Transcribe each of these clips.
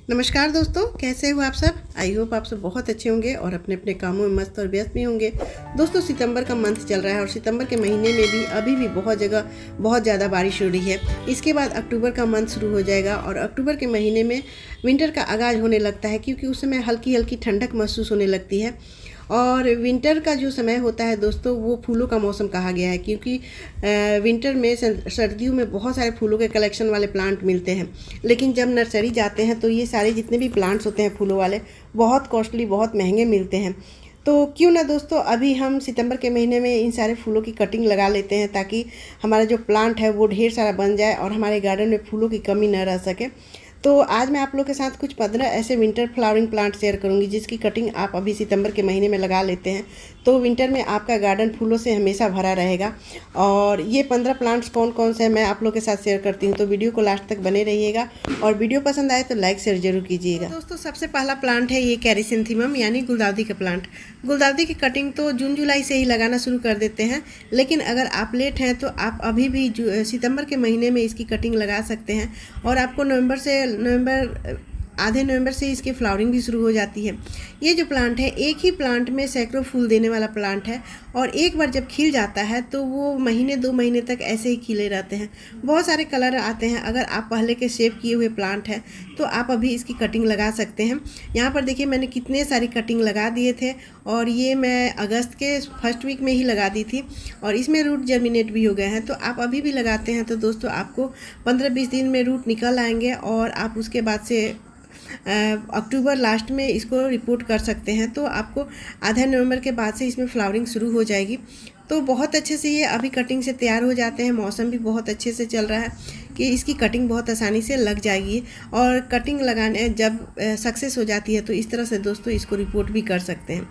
नमस्कार दोस्तों, कैसे हो आप सब। आई होप आप सब बहुत अच्छे होंगे और अपने अपने कामों में मस्त और व्यस्त भी होंगे। दोस्तों, सितंबर का मंथ चल रहा है और सितंबर के महीने में भी अभी भी बहुत जगह बहुत ज़्यादा बारिश हो रही है। इसके बाद अक्टूबर का मंथ शुरू हो जाएगा और अक्टूबर के महीने में विंटर का आगाज़ होने लगता है, क्योंकि उस समय हल्की हल्की ठंडक महसूस होने लगती है। और विंटर का जो समय होता है दोस्तों, वो फूलों का मौसम कहा गया है, क्योंकि विंटर में सर्दियों में बहुत सारे फूलों के कलेक्शन वाले प्लांट मिलते हैं। लेकिन जब नर्सरी जाते हैं तो ये सारे जितने भी प्लांट्स होते हैं फूलों वाले, बहुत कॉस्टली, बहुत महंगे मिलते हैं। तो क्यों ना दोस्तों, अभी हम सितंबर के महीने में इन सारे फूलों की कटिंग लगा लेते हैं, ताकि हमारा जो प्लांट है वो ढेर सारा बन जाए और हमारे गार्डन में फूलों की कमी न रह सके। तो आज मैं आप लोग के साथ कुछ 15 ऐसे विंटर फ्लावरिंग प्लांट शेयर करूंगी, जिसकी कटिंग आप अभी सितंबर के महीने में लगा लेते हैं तो विंटर में आपका गार्डन फूलों से हमेशा भरा रहेगा। और ये 15 प्लांट्स कौन कौन से हैं मैं आप लोग के साथ शेयर करती हूँ, तो वीडियो को लास्ट तक बने रहिएगा और वीडियो पसंद आए तो लाइक शेयर जरूर कीजिएगा। दोस्तों, सबसे पहला प्लांट है ये कैरिसिन्थेमम, यानी गुलदाउदी का प्लांट। गुलदाउदी की कटिंग तो जून जुलाई से ही लगाना शुरू कर देते हैं, लेकिन अगर आप लेट हैं तो आप अभी भी सितंबर के महीने में इसकी कटिंग लगा सकते हैं। और आपको आधे नवंबर से इसकी फ्लावरिंग भी शुरू हो जाती है। ये जो प्लांट है, एक ही प्लांट में सैकड़ों फूल देने वाला प्लांट है और एक बार जब खिल जाता है तो वो महीने 2 महीने तक ऐसे ही खिले रहते हैं। बहुत सारे कलर आते हैं। अगर आप पहले के शेप किए हुए प्लांट हैं तो आप अभी इसकी कटिंग लगा सकते हैं। यहाँ पर देखिए, मैंने कितने सारी कटिंग लगा दिए थे और ये मैं अगस्त के फर्स्ट वीक में ही लगा दी थी और इसमें रूट जर्मिनेट भी हो गए हैं। तो आप अभी भी लगाते हैं तो दोस्तों आपको 15-20 दिन में रूट निकल आएंगे और आप उसके बाद से अक्टूबर लास्ट में इसको रिपोर्ट कर सकते हैं। तो आपको आधा नवंबर के बाद से इसमें फ्लावरिंग शुरू हो जाएगी। तो बहुत अच्छे से ये अभी कटिंग से तैयार हो जाते हैं। मौसम भी बहुत अच्छे से चल रहा है कि इसकी कटिंग बहुत आसानी से लग जाएगी। और कटिंग लगाने जब सक्सेस हो जाती है तो इस तरह से दोस्तों इसको रिपोर्ट भी कर सकते हैं।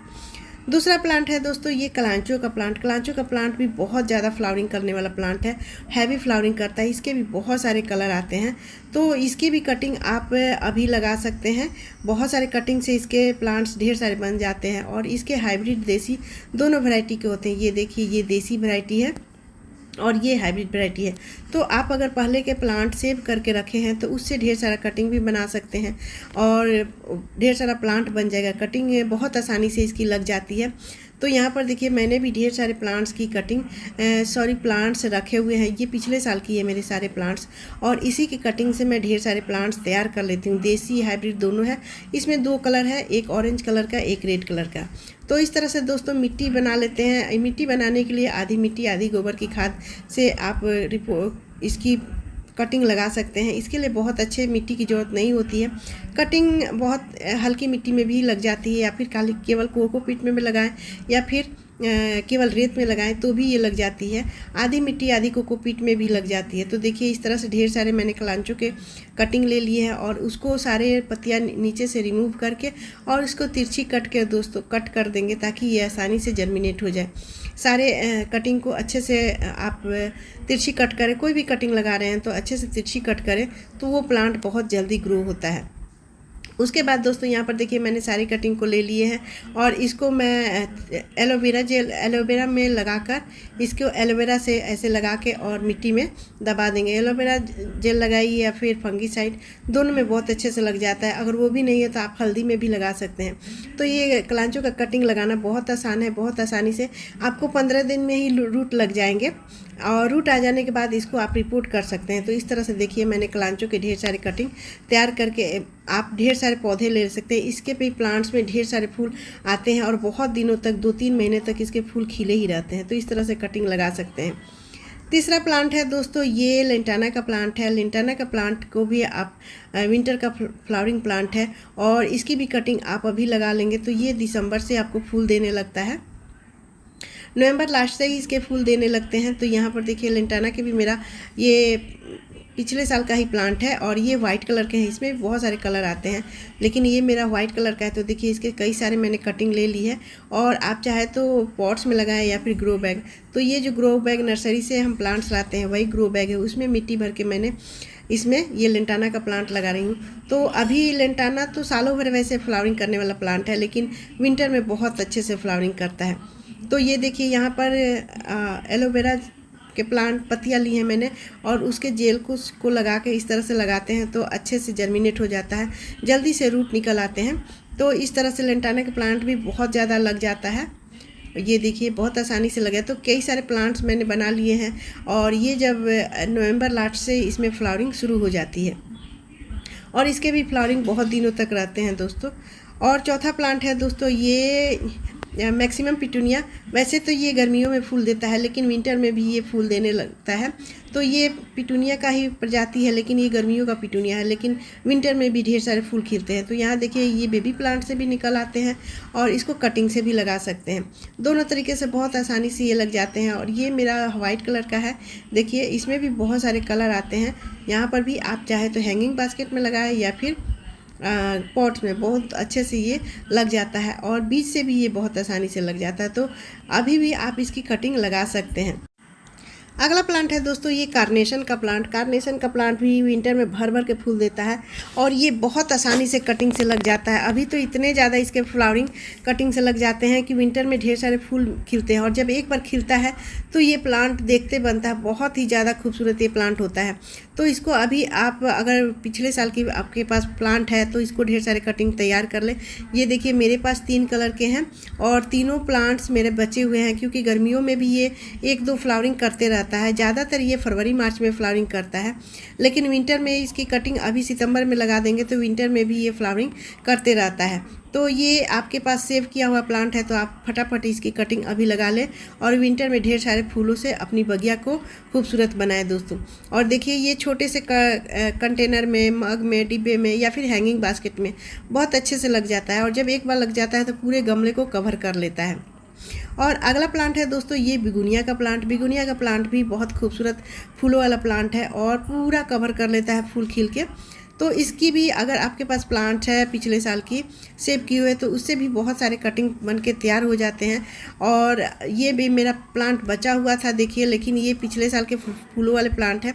दूसरा प्लांट है दोस्तों ये कलांचो का प्लांट। कलांचो का प्लांट भी बहुत ज़्यादा फ्लावरिंग करने वाला प्लांट है, हैवी फ्लावरिंग करता है। इसके भी बहुत सारे कलर आते हैं, तो इसकी भी कटिंग आप अभी लगा सकते हैं। बहुत सारे कटिंग से इसके प्लांट्स ढेर सारे बन जाते हैं और इसके हाइब्रिड देसी दोनों वैरायटी के होते हैं। ये देखिए, ये देसी वैरायटी है और ये हाइब्रिड वैरायटी है। तो आप अगर पहले के प्लांट सेव करके रखे हैं तो उससे ढेर सारा कटिंग भी बना सकते हैं और ढेर सारा प्लांट बन जाएगा। कटिंग बहुत आसानी से इसकी लग जाती है। तो यहाँ पर देखिए, मैंने भी ढेर सारे प्लांट्स की कटिंग प्लांट्स रखे हुए हैं। ये पिछले साल की है मेरे सारे प्लांट्स और इसी की कटिंग से मैं ढेर सारे प्लांट्स तैयार कर लेती हूँ। देसी हाइब्रिड दोनों है। इसमें 2 कलर है, एक ऑरेंज कलर का, एक रेड कलर का। तो इस तरह से दोस्तों मिट्टी बना लेते हैं। मिट्टी बनाने के लिए आधी मिट्टी आधी गोबर की खाद से आप इसकी कटिंग लगा सकते हैं। इसके लिए बहुत अच्छे मिट्टी की ज़रूरत नहीं होती है। कटिंग बहुत हल्की मिट्टी में भी लग जाती है, या फिर केवल कोकोपीट में लगाएं या फिर केवल रेत में लगाएं तो भी ये लग जाती है। आधी मिट्टी आधी कोकोपीट में भी लग जाती है। तो देखिए, इस तरह से ढेर सारे मैंने कलांचो के कटिंग ले लिए हैं और उसको सारे पत्तियां नीचे से रिमूव करके और इसको तिरछी कट कर देंगे, ताकि ये आसानी से जर्मिनेट हो जाए। सारे कटिंग को अच्छे से आप तिरछी कट करें। कोई भी कटिंग लगा रहे हैं तो अच्छे से तिरछी कट करें, तो वो प्लांट बहुत जल्दी ग्रो होता है। उसके बाद दोस्तों यहाँ पर देखिए, मैंने सारी कटिंग को ले लिए हैं और इसको मैं एलोवेरा में लगाकर इसको एलोवेरा से ऐसे लगा के और मिट्टी में दबा देंगे। एलोवेरा जेल लगाइए या फिर फंगीसाइड, दोनों में बहुत अच्छे से लग जाता है। अगर वो भी नहीं है तो आप हल्दी में भी लगा सकते हैं। तो ये कलांचो का कटिंग लगाना बहुत आसान है। बहुत आसानी से आपको 15 दिन में ही रूट लग जाएंगे और रूट आ जाने के बाद इसको आप रिपोर्ट कर सकते हैं। तो इस तरह से देखिए, मैंने कलांचो के ढेर सारी कटिंग तैयार करके आप ढेर सारे पौधे ले सकते हैं। इसके भी प्लांट्स में ढेर सारे फूल आते हैं और बहुत दिनों तक 2-3 महीने तक इसके फूल खिले ही रहते हैं। तो इस तरह से कटिंग लगा सकते हैं। तीसरा प्लांट है दोस्तों ये लेंटाना का प्लांट है। लेंटाना का प्लांट को भी आप विंटर का फ्लावरिंग प्लांट है और इसकी भी कटिंग आप अभी लगा लेंगे तो ये दिसंबर से आपको फूल देने लगता है। नवंबर लास्ट से ही इसके फूल देने लगते हैं। तो यहाँ पर देखिए, लेंटाना के भी मेरा ये पिछले साल का ही प्लांट है और ये वाइट कलर के हैं। इसमें बहुत सारे कलर आते हैं, लेकिन ये मेरा वाइट कलर का है। तो देखिए, इसके कई सारे मैंने कटिंग ले ली है और आप चाहे तो पॉट्स में लगाएं या फिर ग्रो बैग। तो ये जो ग्रो बैग नर्सरी से हम प्लांट्स लाते हैं वही ग्रो बैग है, उसमें मिट्टी भर के मैंने इसमें ये लेंटाना का प्लांट लगा रही हूँ। तो अभी लेंटाना तो सालों भर वैसे फ्लावरिंग करने वाला प्लांट है, लेकिन विंटर में बहुत अच्छे से फ्लावरिंग करता है। तो ये देखिए, यहाँ पर एलोवेरा के प्लांट पत्तियाँ ली हैं मैंने, और उसके जेल को लगा के इस तरह से लगाते हैं तो अच्छे से जर्मिनेट हो जाता है, जल्दी से रूट निकल आते हैं। तो इस तरह से लेंटाना का प्लांट भी बहुत ज़्यादा लग जाता है। ये देखिए बहुत आसानी से लगा। तो कई सारे प्लांट्स मैंने बना लिए हैं, और ये जब नवंबर लास्ट से इसमें फ्लावरिंग शुरू हो जाती है, और इसके भी फ्लावरिंग बहुत दिनों तक रहते हैं दोस्तों। और चौथा प्लांट है दोस्तों ये मैक्सिमम पिटूनिया। वैसे तो ये गर्मियों में फूल देता है, लेकिन विंटर में भी ये फूल देने लगता है। तो ये पिटूनिया का ही प्रजाति है, लेकिन ये गर्मियों का पिटूनिया है, लेकिन विंटर में भी ढेर सारे फूल खिलते हैं। तो यहाँ देखिए ये बेबी प्लांट से भी निकल आते हैं, और इसको कटिंग से भी लगा सकते हैं। दोनों तरीके से बहुत आसानी से ये लग जाते हैं। और ये मेरा वाइट कलर का है, देखिए इसमें भी बहुत सारे कलर आते हैं। यहाँ पर भी आप चाहे तो हैंगिंग बास्केट में लगाएं या फिर पॉट्स में, बहुत अच्छे से ये लग जाता है, और बीज से भी ये बहुत आसानी से लग जाता है। तो अभी भी आप इसकी कटिंग लगा सकते हैं। अगला प्लांट है दोस्तों ये कार्नेशन का प्लांट। कार्नेशन का प्लांट भी विंटर में भर भर के फूल देता है, और ये बहुत आसानी से कटिंग से लग जाता है। अभी तो इतने ज़्यादा इसके फ्लावरिंग कटिंग से लग जाते हैं कि विंटर में ढेर सारे फूल खिलते हैं, और जब एक बार खिलता है तो ये प्लांट देखते बनता है, बहुत ही ज़्यादा खूबसूरत ये प्लांट होता है। तो इसको अभी आप अगर पिछले साल की आपके पास प्लांट है तो इसको ढेर सारे कटिंग तैयार कर ले। ये देखिए मेरे पास 3 कलर के हैं, और तीनों प्लांट्स मेरे बचे हुए हैं, क्योंकि गर्मियों में भी ये 1-2 फ्लावरिंग करते रहता है। ज़्यादातर ये फरवरी मार्च में फ्लावरिंग करता है, लेकिन विंटर में इसकी कटिंग अभी सितंबर में लगा देंगे तो विंटर में भी ये फ्लावरिंग करते रहता है। तो ये आपके पास सेव किया हुआ प्लांट है, तो आप फटाफट इसकी कटिंग अभी लगा लें, और विंटर में ढेर सारे फूलों से अपनी बगिया को खूबसूरत बनाएं दोस्तों। और देखिए ये छोटे से कंटेनर में, मग में, डिब्बे में या फिर हैंगिंग बास्केट में बहुत अच्छे से लग जाता है, और जब एक बार लग जाता है तो पूरे गमले को कवर कर लेता है। और अगला प्लांट है दोस्तों ये बिगुनिया का प्लांट। बिगुनिया का प्लांट भी बहुत खूबसूरत फूलों वाला प्लांट है, और पूरा कवर कर लेता है फूल खिल के। तो इसकी भी अगर आपके पास प्लांट है पिछले साल की सेव किए हुए, तो उससे भी बहुत सारे कटिंग बन के तैयार हो जाते हैं। और ये भी मेरा प्लांट बचा हुआ था देखिए, लेकिन ये पिछले साल के फूलों वाले प्लांट है,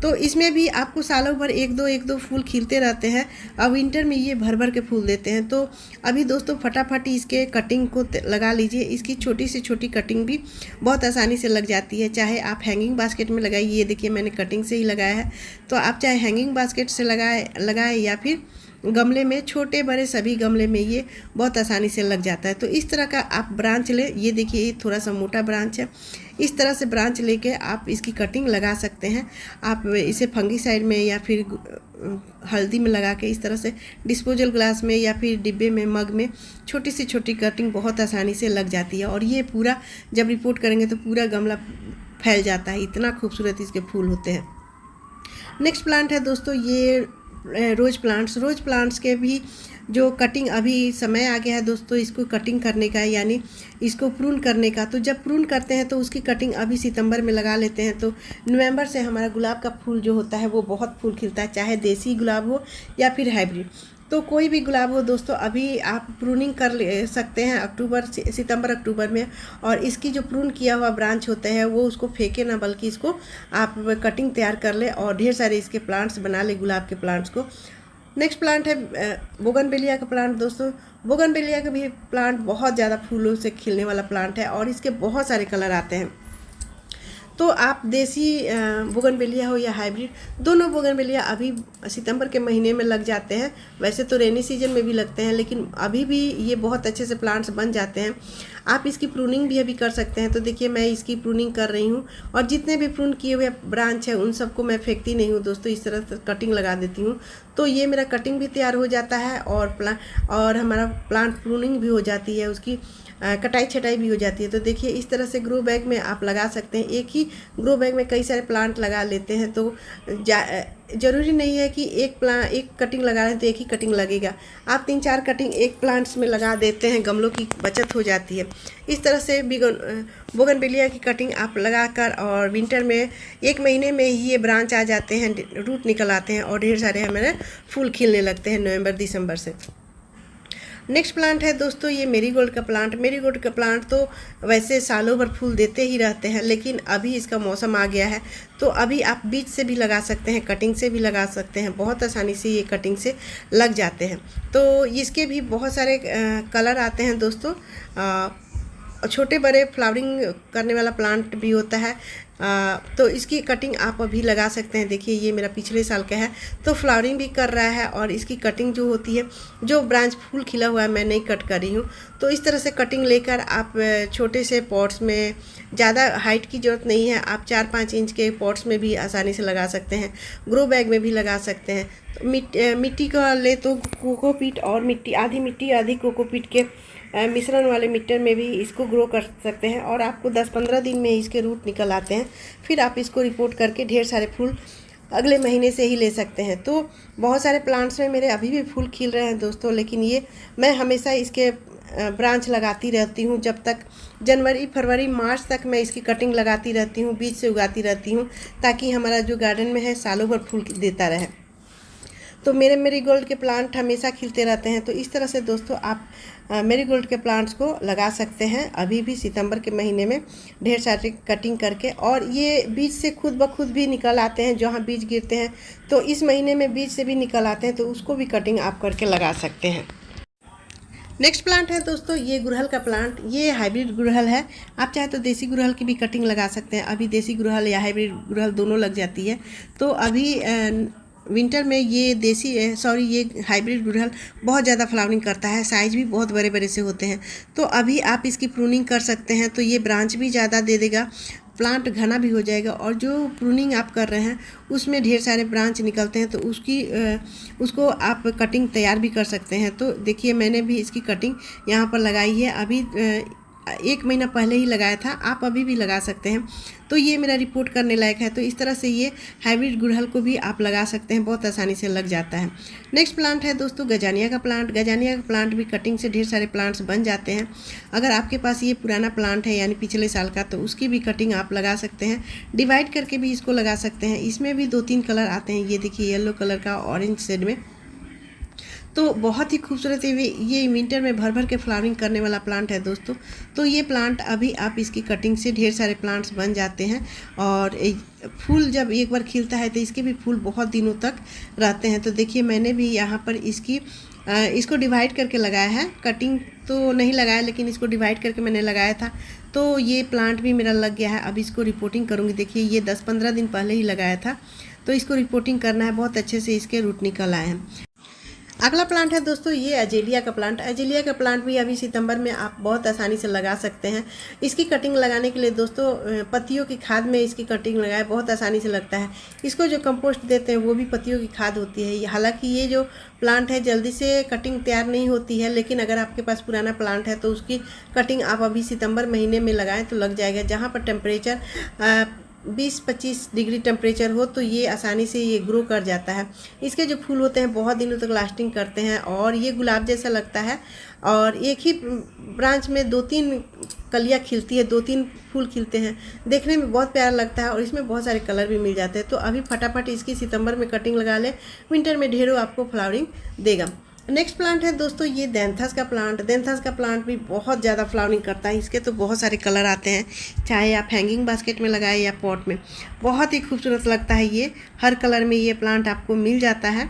तो इसमें भी आपको सालों भर एक दो फूल खिलते रहते हैं। अब विंटर में ये भर भर के फूल देते हैं। तो अभी दोस्तों फटाफट इसके कटिंग को लगा लीजिए। इसकी छोटी से छोटी कटिंग भी बहुत आसानी से लग जाती है, चाहे आप हैंगिंग बास्केट में लगाइए। ये देखिए मैंने कटिंग से ही लगाया है, तो आप चाहे हैंगिंग बास्केट से लगाए या फिर गमले में, छोटे बड़े सभी गमले में ये बहुत आसानी से लग जाता है। तो इस तरह का आप ब्रांच लें। ये देखिए ये थोड़ा सा मोटा ब्रांच है, इस तरह से ब्रांच लेके आप इसकी कटिंग लगा सकते हैं। आप इसे फंगीसाइड में या फिर हल्दी में लगा के इस तरह से डिस्पोजल ग्लास में या फिर डिब्बे में, मग में छोटी से छोटी कटिंग बहुत आसानी से लग जाती है। और ये पूरा जब रिपोर्ट करेंगे तो पूरा गमला फैल जाता है, इतना खूबसूरत इसके फूल होते हैं। नेक्स्ट प्लांट है दोस्तों ये रोज़ प्लांट्स। रोज़ प्लांट्स के भी जो कटिंग अभी समय आ गया है दोस्तों इसको कटिंग करने का, यानी इसको प्रून करने का। तो जब प्रून करते हैं तो उसकी कटिंग अभी सितंबर में लगा लेते हैं, तो नवंबर से हमारा गुलाब का फूल जो होता है वो बहुत फूल खिलता है, चाहे देसी गुलाब हो या फिर हाइब्रिड। तो कोई भी गुलाब हो दोस्तों, अभी आप प्रूनिंग कर ले सकते हैं सितंबर अक्टूबर में। और इसकी जो प्रून किया हुआ ब्रांच होता है वो उसको फेंके ना, बल्कि इसको आप कटिंग तैयार कर ले और ढेर सारे इसके प्लांट्स बना ले, गुलाब के प्लांट्स को। नेक्स्ट प्लांट है बोगनवेलिया का प्लांट दोस्तों। बोगनवेलिया का भी प्लांट बहुत ज़्यादा फूलों से खिलने वाला प्लांट है, और इसके बहुत सारे कलर आते हैं। तो आप देसी बोगनवेलिया हो या हाइब्रिड, दोनों बोगनवेलिया अभी सितंबर के महीने में लग जाते हैं। वैसे तो रेनी सीजन में भी लगते हैं, लेकिन अभी भी ये बहुत अच्छे से प्लांट्स बन जाते हैं। आप इसकी प्रूनिंग भी अभी कर सकते हैं। तो देखिए मैं इसकी प्रूनिंग कर रही हूँ, और जितने भी प्रून किए हुए ब्रांच है उन सबको मैं फेंकती नहीं हूँ दोस्तों, इस तरह से कटिंग लगा देती हूँ। तो ये मेरा कटिंग भी तैयार हो जाता है, और हमारा प्लांट प्रूनिंग भी हो जाती है, उसकी कटाई छटाई भी हो जाती है। तो देखिए इस तरह से ग्रो बैग में आप लगा सकते हैं। एक ही ग्रो बैग में कई सारे प्लांट लगा लेते हैं, तो ज़रूरी नहीं है कि एक कटिंग लगा रहे हैं तो एक ही कटिंग लगेगा। आप 3-4 कटिंग एक प्लांट्स में लगा देते हैं, गमलों की बचत हो जाती है। इस तरह से बोगनवेलिया की कटिंग आप लगाकर, और विंटर में 1 महीने में ही ये ब्रांच आ जाते हैं, रूट निकल आते हैं, और ढेर सारे हमारे फूल खिलने लगते हैं नवंबर दिसंबर से। नेक्स्ट प्लांट है दोस्तों ये मेरीगोल्ड का प्लांट। मेरीगोल्ड का प्लांट तो वैसे सालों भर फूल देते ही रहते हैं, लेकिन अभी इसका मौसम आ गया है, तो अभी आप बीज से भी लगा सकते हैं, कटिंग से भी लगा सकते हैं। बहुत आसानी से ये कटिंग से लग जाते हैं। तो इसके भी बहुत सारे कलर आते हैं दोस्तों। छोटे बड़े फ्लावरिंग करने वाला प्लांट भी होता है, तो इसकी कटिंग आप अभी लगा सकते हैं। देखिए ये मेरा पिछले साल का है, तो फ्लावरिंग भी कर रहा है और इसकी कटिंग जो होती है, जो ब्रांच फूल खिला हुआ है मैं नहीं कट कर रही हूँ। तो इस तरह से कटिंग लेकर आप छोटे से पॉट्स में, ज़्यादा हाइट की ज़रूरत नहीं है, आप 4-5 इंच के पॉट्स में भी आसानी से लगा सकते हैं, ग्रो बैग में भी लगा सकते हैं। तो मिट्टी का ले तो कोकोपीट और मिट्टी, आधी मिट्टी आधी कोकोपीट के मिश्रण वाले मिट्टी में भी इसको ग्रो कर सकते हैं और आपको 10-15 दिन में इसके रूट निकल आते हैं। फिर आप इसको रिपोर्ट करके ढेर सारे फूल अगले महीने से ही ले सकते हैं। तो बहुत सारे प्लांट्स में मेरे अभी भी फूल खिल रहे हैं दोस्तों, लेकिन ये मैं हमेशा इसके ब्रांच लगाती रहती हूँ। जब तक जनवरी, फरवरी, मार्च तक मैं इसकी कटिंग लगाती रहती हूँ, बीज से उगाती रहती हूँ, ताकि हमारा जो गार्डन में है सालों भर फूल देता रहे। तो मेरे मेरीगोल्ड के प्लांट हमेशा खिलते रहते हैं। तो इस तरह से दोस्तों आप मेरीगोल्ड के प्लांट्स को लगा सकते हैं अभी भी सितंबर के महीने में ढेर सारी कटिंग करके, और ये बीज से खुद ब खुद भी निकल आते हैं। जहाँ बीज गिरते हैं तो इस महीने में बीज से भी निकल आते हैं, तो उसको भी कटिंग आप करके लगा सकते हैं। नेक्स्ट प्लांट है दोस्तों ये गुड़हल का प्लांट। ये हाइब्रिड गुड़हल है, आप चाहे तो देसी गुड़हल की भी कटिंग लगा सकते हैं। अभी देसी गुड़हल या हाइब्रिड गुड़हल दोनों लग जाती है। तो अभी विंटर में ये ये हाइब्रिड गुड़हल बहुत ज़्यादा फ्लावरिंग करता है, साइज़ भी बहुत बड़े बड़े से होते हैं। तो अभी आप इसकी प्रूनिंग कर सकते हैं, तो ये ब्रांच भी ज़्यादा दे देगा, प्लांट घना भी हो जाएगा, और जो प्रूनिंग आप कर रहे हैं उसमें ढेर सारे ब्रांच निकलते हैं, तो उसको आप कटिंग तैयार भी कर सकते हैं। तो देखिए मैंने भी इसकी कटिंग यहाँ पर लगाई है, अभी 1 महीना पहले ही लगाया था, आप अभी भी लगा सकते हैं। तो ये मेरा रिपोर्ट करने लायक है। तो इस तरह से ये हाइब्रिड गुड़हल को भी आप लगा सकते हैं, बहुत आसानी से लग जाता है। नेक्स्ट प्लांट है दोस्तों गजानिया का प्लांट। गजानिया का प्लांट भी कटिंग से ढेर सारे प्लांट्स बन जाते हैं। अगर आपके पास ये पुराना प्लांट है यानी पिछले साल का, तो उसकी भी कटिंग आप लगा सकते हैं, डिवाइड करके भी इसको लगा सकते हैं। इसमें भी 2-3 कलर आते हैं, ये देखिए येलो कलर का, ऑरेंज शेड में। तो बहुत ही खूबसूरत है ये विंटर में भर भर के फ्लावरिंग करने वाला प्लांट है दोस्तों। तो ये प्लांट अभी आप इसकी कटिंग से ढेर सारे प्लांट्स बन जाते हैं, और फूल जब एक बार खिलता है तो इसके भी फूल बहुत दिनों तक रहते हैं। तो देखिए मैंने भी यहाँ पर इसको डिवाइड करके लगाया है, कटिंग तो नहीं लगाया, लेकिन इसको डिवाइड करके मैंने लगाया था। तो ये प्लांट भी मेरा लग गया है, अब इसको रिपोर्टिंग करूँगी। देखिए ये 10-15 दिन पहले ही लगाया था, तो इसको रिपोर्टिंग करना है, बहुत अच्छे से इसके रूट निकल आए हैं। अगला प्लांट है दोस्तों ये अजेलिया का प्लांट। अजेलिया का प्लांट भी अभी सितंबर में आप बहुत आसानी से लगा सकते हैं। इसकी कटिंग लगाने के लिए दोस्तों पत्तियों की खाद में इसकी कटिंग लगाए, बहुत आसानी से लगता है। इसको जो कंपोस्ट देते हैं वो भी पत्तियों की खाद होती है। हालांकि ये जो प्लांट है जल्दी से कटिंग तैयार नहीं होती है, लेकिन अगर आपके पास पुराना प्लांट है तो उसकी कटिंग आप अभी सितंबर महीने में लगाएं तो लग जाएगा। जहाँ पर टेम्परेचर 20-25 डिग्री टेम्परेचर हो तो ये आसानी से ये ग्रो कर जाता है। इसके जो फूल होते हैं बहुत दिनों तक लास्टिंग करते हैं, और ये गुलाब जैसा लगता है, और एक ही ब्रांच में 2-3 कलियाँ खिलती है, 2-3 फूल खिलते हैं, देखने में बहुत प्यारा लगता है, और इसमें बहुत सारे कलर भी मिल जाते हैं। तो अभी फटाफट इसकी सितंबर में कटिंग लगा लें, विंटर में ढेरों आपको फ्लावरिंग देगा। नेक्स्ट प्लांट है दोस्तों ये देंथस का प्लांट। देंथस का प्लांट भी बहुत ज़्यादा फ्लावरिंग करता है। इसके तो बहुत सारे कलर आते हैं, चाहे आप हैंगिंग बास्केट में लगाए या पॉट में, बहुत ही खूबसूरत लगता है। ये हर कलर में ये प्लांट आपको मिल जाता है।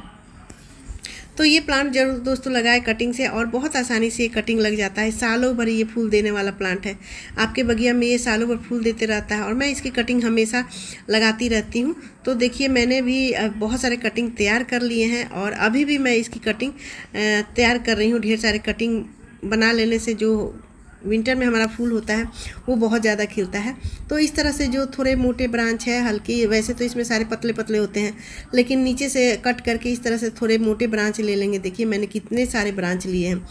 तो ये प्लांट जरूर दोस्तों लगाए कटिंग से, और बहुत आसानी से ये कटिंग लग जाता है। सालों भर ये फूल देने वाला प्लांट है, आपके बगिया में ये सालों भर फूल देते रहता है, और मैं इसकी कटिंग हमेशा लगाती रहती हूँ। तो देखिए मैंने भी बहुत सारे कटिंग तैयार कर लिए हैं, और अभी भी मैं इसकी कटिंग तैयार कर रही हूँ। ढेर सारे कटिंग बना लेने से जो विंटर में हमारा फूल होता है वो बहुत ज़्यादा खिलता है। तो इस तरह से जो थोड़े मोटे ब्रांच है हल्की, वैसे तो इसमें सारे पतले पतले होते हैं, लेकिन नीचे से कट करके इस तरह से थोड़े मोटे ब्रांच ले लेंगे। देखिए मैंने कितने सारे ब्रांच लिए हैं।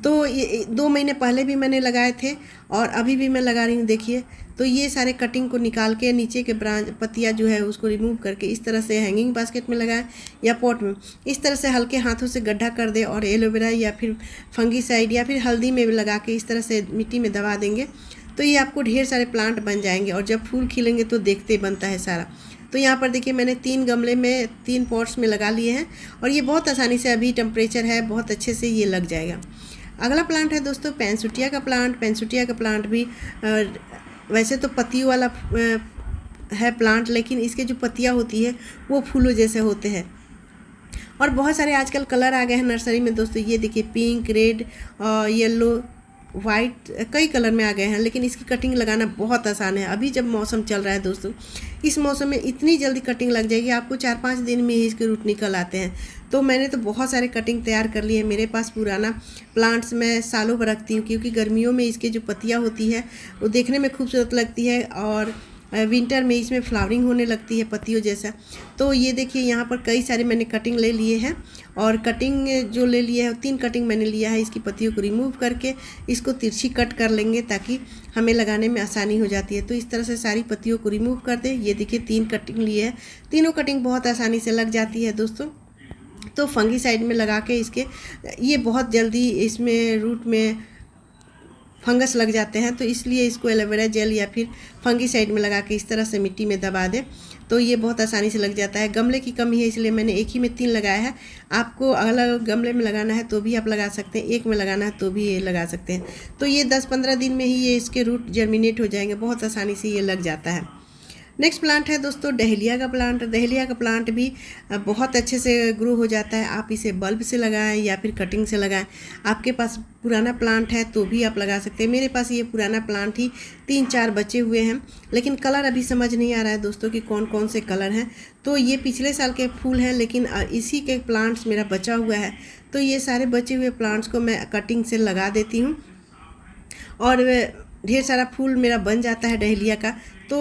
तो ये 2 महीने पहले भी मैंने लगाए थे, और अभी भी मैं लगा रही हूँ। देखिए तो ये सारे कटिंग को निकाल के नीचे के ब्रांच पत्तियाँ जो है उसको रिमूव करके इस तरह से हैंगिंग बास्केट में लगाए या पॉट में, इस तरह से हल्के हाथों से गड्ढा कर दे, और एलोवेरा या फिर फंगीसाइड या फिर हल्दी में लगा के इस तरह से मिट्टी में दबा देंगे, तो ये आपको ढेर सारे प्लांट बन जाएंगे, और जब फूल खिलेंगे तो देखते बनता है सारा। तो यहाँ पर देखिए मैंने 3 गमले में 3 पॉट्स में लगा लिए हैं, और ये बहुत आसानी से, अभी टेम्परेचर है, बहुत अच्छे से ये लग जाएगा। अगला प्लांट है दोस्तों पेनसुटिया का प्लांट। पेनसुटिया का प्लांट भी वैसे तो पत्तियों वाला है प्लांट, लेकिन इसके जो पत्तियाँ होती है वो फूलों जैसे होते हैं, और बहुत सारे आजकल कलर आ गए हैं नर्सरी में दोस्तों। ये देखिए पिंक, रेड, येलो, वाइट कई कलर में आ गए हैं, लेकिन इसकी कटिंग लगाना बहुत आसान है। अभी जब मौसम चल रहा है दोस्तों, इस मौसम में इतनी जल्दी कटिंग लग जाएगी, आपको 4-5 दिन में ही इसके रूट निकल आते हैं। तो मैंने तो बहुत सारे कटिंग तैयार कर लिए। मेरे पास पुराना प्लांट्स मैं सालों भर रखती हूँ, क्योंकि गर्मियों में इसके जो पत्तियाँ होती है वो देखने में खूबसूरत लगती है और विंटर में इसमें फ्लावरिंग होने लगती है पत्तियों जैसा। तो ये देखिए यहाँ पर कई सारे मैंने कटिंग ले लिए हैं, और कटिंग जो ले लिया है 3 कटिंग मैंने लिया है। इसकी पत्तियों को रिमूव करके इसको तिरछी कट कर लेंगे, ताकि हमें लगाने में आसानी हो जाती है। तो इस तरह से सारी पत्तियों को रिमूव कर दें। ये देखिए 3 कटिंग लिए है, तीनों कटिंग बहुत आसानी से लग जाती है दोस्तों। तो फंगीसाइड में लगा के इसके, ये बहुत जल्दी इसमें रूट में फंगस लग जाते हैं, तो इसलिए इसको एलोवेरा जेल या फिर फंगीसाइड में लगा के इस तरह से मिट्टी में दबा दें, तो ये बहुत आसानी से लग जाता है। गमले की कमी है, इसलिए मैंने एक ही में 3 लगाया है। आपको अलग अलग गमले में लगाना है तो भी आप लगा सकते हैं, एक में लगाना है तो भी ये लगा सकते हैं। तो ये 10-15 दिन में ही ये इसके रूट जर्मिनेट हो जाएंगे, बहुत आसानी से ये लग जाता है। नेक्स्ट प्लांट है दोस्तों डहेलिया का प्लांट। डहेलिया का प्लांट भी बहुत अच्छे से ग्रो हो जाता है। आप इसे बल्ब से लगाएं या फिर कटिंग से लगाएं। आपके पास पुराना प्लांट है तो भी आप लगा सकते हैं। मेरे पास ये पुराना प्लांट ही 3-4 बचे हुए हैं, लेकिन कलर अभी समझ नहीं आ रहा है दोस्तों कि कौन कौन से कलर हैं। तो ये पिछले साल के फूल हैं, लेकिन इसी के प्लांट्स मेरा बचा हुआ है। तो ये सारे बचे हुए प्लांट्स को मैं कटिंग से लगा देती हूँ और ढेर सारा फूल मेरा बन जाता है डहेलिया का। तो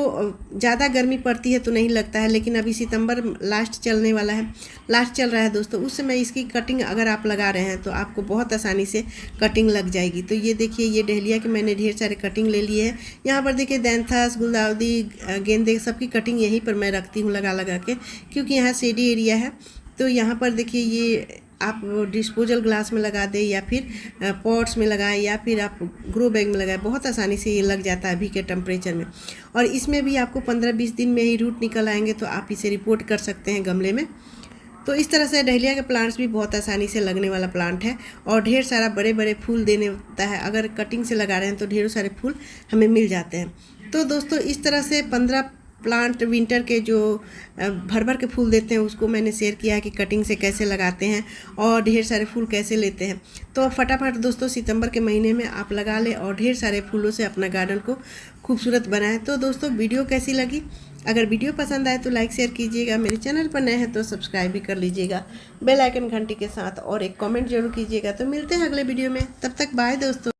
ज़्यादा गर्मी पड़ती है तो नहीं लगता है, लेकिन अभी सितंबर लास्ट चलने वाला है, लास्ट चल रहा है दोस्तों, उस समय इसकी कटिंग अगर आप लगा रहे हैं तो आपको बहुत आसानी से कटिंग लग जाएगी। तो ये देखिए ये डहेलिया के मैंने ढेर सारे कटिंग ले लिए हैं। यहाँ पर देखिए दैंथस, गुलदाउदी, गेंदे सबकी कटिंग यहीं पर मैं रखती हूँ लगा लगा के, क्योंकि यहाँ शेडी एरिया है। तो यहाँ पर देखिए ये आप डिस्पोजल ग्लास में लगा दें या फिर पॉट्स में लगाएं या फिर आप ग्रो बैग में लगाएं, बहुत आसानी से ये लग जाता है अभी के टेम्परेचर में। और इसमें भी आपको 15-20 दिन में ही रूट निकल आएंगे, तो आप इसे रिपोर्ट कर सकते हैं गमले में। तो इस तरह से डहेलिया के प्लांट्स भी बहुत आसानी से लगने वाला प्लांट है और ढेर सारा बड़े बड़े फूल देने होता है। अगर कटिंग से लगा रहे हैं तो ढेरों सारे फूल हमें मिल जाते हैं। तो दोस्तों इस तरह से 15 प्लांट विंटर के जो भर भर के फूल देते हैं उसको मैंने शेयर किया है कि कटिंग से कैसे लगाते हैं और ढेर सारे फूल कैसे लेते हैं। तो फटाफट दोस्तों सितंबर के महीने में आप लगा लें और ढेर सारे फूलों से अपना गार्डन को खूबसूरत बनाएं। तो दोस्तों वीडियो कैसी लगी? अगर वीडियो पसंद आए तो लाइक शेयर कीजिएगा, मेरे चैनल पर नए हैं तो सब्सक्राइब भी कर लीजिएगा बेल आइकन घंटी के साथ, और एक कमेंट जरूर कीजिएगा। तो मिलते हैं अगले वीडियो में, तब तक बाय दोस्तों।